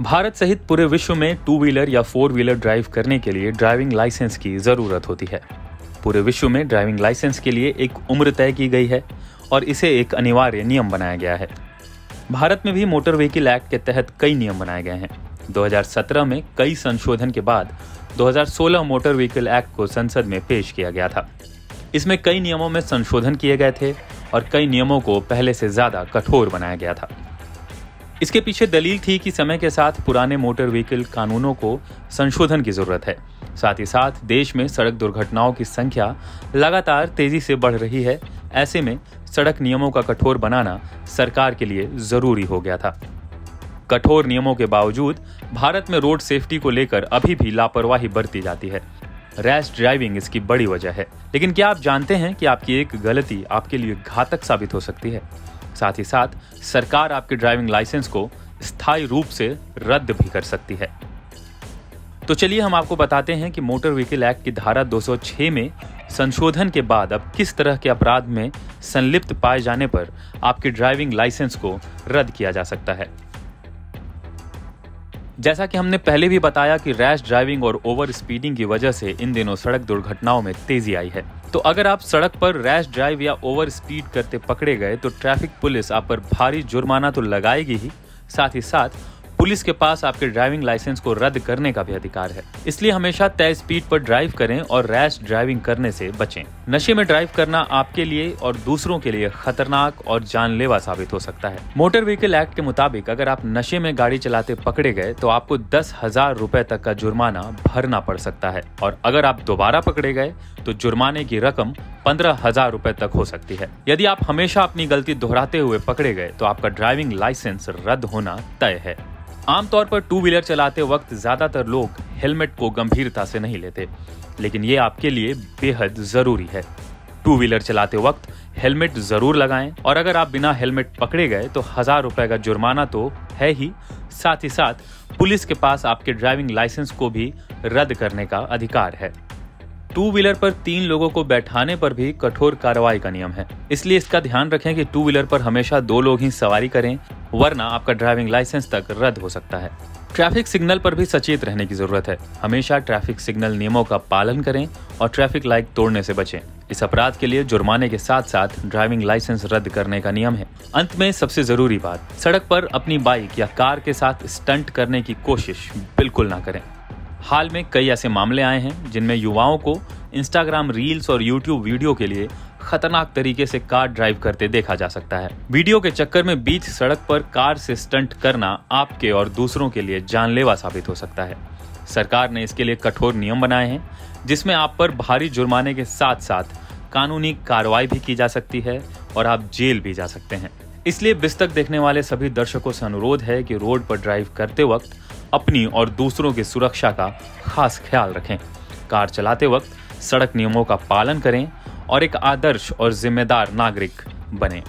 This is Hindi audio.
भारत सहित पूरे विश्व में टू व्हीलर या फोर व्हीलर ड्राइव करने के लिए ड्राइविंग लाइसेंस की जरूरत होती है। पूरे विश्व में ड्राइविंग लाइसेंस के लिए एक उम्र तय की गई है और इसे एक अनिवार्य नियम बनाया गया है। भारत में भी मोटर व्हीकल एक्ट के तहत कई नियम बनाए गए हैं। 2017 में कई संशोधन के बाद 2016 मोटर व्हीकल एक्ट को संसद में पेश किया गया था। इसमें कई नियमों में संशोधन किए गए थे और कई नियमों को पहले से ज्यादा कठोर बनाया गया था। इसके पीछे दलील थी कि समय के साथ पुराने मोटर व्हीकल कानूनों को संशोधन की जरूरत है। साथ ही साथ देश में सड़क दुर्घटनाओं की संख्या लगातार तेजी से बढ़ रही है। ऐसे में सड़क नियमों का कठोर बनाना सरकार के लिए जरूरी हो गया था। कठोर नियमों के बावजूद भारत में रोड सेफ्टी को लेकर अभी भी लापरवाही बरती जाती है। रैश ड्राइविंग इसकी बड़ी वजह है। लेकिन क्या आप जानते हैं कि आपकी एक गलती आपके लिए घातक साबित हो सकती है? साथ ही साथ सरकार आपके ड्राइविंग लाइसेंस को स्थायी रूप से रद्द भी कर सकती है। तो चलिए हम आपको बताते हैं कि मोटर व्हीकल एक्ट की धारा 206 में संशोधन के बाद अब किस तरह के अपराध में संलिप्त पाए जाने पर आपके ड्राइविंग लाइसेंस को रद्द किया जा सकता है। जैसा कि हमने पहले भी बताया कि रैश ड्राइविंग और ओवर स्पीडिंग की वजह से इन दिनों सड़क दुर्घटनाओं में तेजी आई है। तो अगर आप सड़क पर रैश ड्राइव या ओवर स्पीड करते पकड़े गए तो ट्रैफिक पुलिस आप पर भारी जुर्माना तो लगाएगी ही, साथ ही साथ पुलिस के पास आपके ड्राइविंग लाइसेंस को रद्द करने का भी अधिकार है। इसलिए हमेशा तय स्पीड पर ड्राइव करें और रैश ड्राइविंग करने से बचें। नशे में ड्राइव करना आपके लिए और दूसरों के लिए खतरनाक और जानलेवा साबित हो सकता है। मोटर व्हीकल एक्ट के मुताबिक अगर आप नशे में गाड़ी चलाते पकड़े गए तो आपको 10,000 रुपए तक का जुर्माना भरना पड़ सकता है और अगर आप दोबारा पकड़े गए तो जुर्माने की रकम 15,000 रुपए तक हो सकती है। यदि आप हमेशा अपनी गलती दोहराते हुए पकड़े गए तो आपका ड्राइविंग लाइसेंस रद्द होना तय है। आमतौर पर टू व्हीलर चलाते वक्त ज्यादातर लोग हेलमेट को गंभीरता से नहीं लेते, लेकिन ये आपके लिए बेहद जरूरी है। टू व्हीलर चलाते वक्त हेलमेट जरूर लगाएं और अगर आप बिना हेलमेट पकड़े गए तो 1,000 रुपए का जुर्माना तो है ही, साथ ही साथ पुलिस के पास आपके ड्राइविंग लाइसेंस को भी रद्द करने का अधिकार है। टू व्हीलर पर 3 लोगों को बैठाने पर भी कठोर कार्रवाई का नियम है। इसलिए इसका ध्यान रखें कि टू व्हीलर पर हमेशा 2 लोग ही सवारी करें, वरना आपका ड्राइविंग लाइसेंस तक रद्द हो सकता है। ट्रैफिक सिग्नल पर भी सचेत रहने की जरूरत है। हमेशा ट्रैफिक सिग्नल नियमों का पालन करें और ट्रैफिक लाइट तोड़ने से बचें। इस अपराध के लिए जुर्माने के साथ साथ ड्राइविंग लाइसेंस रद्द करने का नियम है। अंत में सबसे जरूरी बात, सड़क पर अपनी बाइक या कार के साथ स्टंट करने की कोशिश बिल्कुल ना करें। हाल में कई ऐसे मामले आए हैं जिनमें युवाओं को इंस्टाग्राम रील्स और यूट्यूब वीडियो के लिए खतरनाक तरीके से कार ड्राइव करते देखा जा सकता है। वीडियो के चक्कर में बीच सड़क पर कार से स्टंट करना आपके और दूसरों के लिए जानलेवा साबित हो सकता है। सरकार ने इसके लिए कठोर नियम बनाए हैं जिसमें आप पर भारी जुर्माने के साथ साथ कानूनी कार्रवाई भी की जा सकती है और आप जेल भी जा सकते हैं। इसलिए बिस्तक देखने वाले सभी दर्शकों से अनुरोध है कि रोड पर ड्राइव करते वक्त अपनी और दूसरों की सुरक्षा का खास ख्याल रखें। कार चलाते वक्त सड़क नियमों का पालन करें और एक आदर्श और जिम्मेदार नागरिक बनें।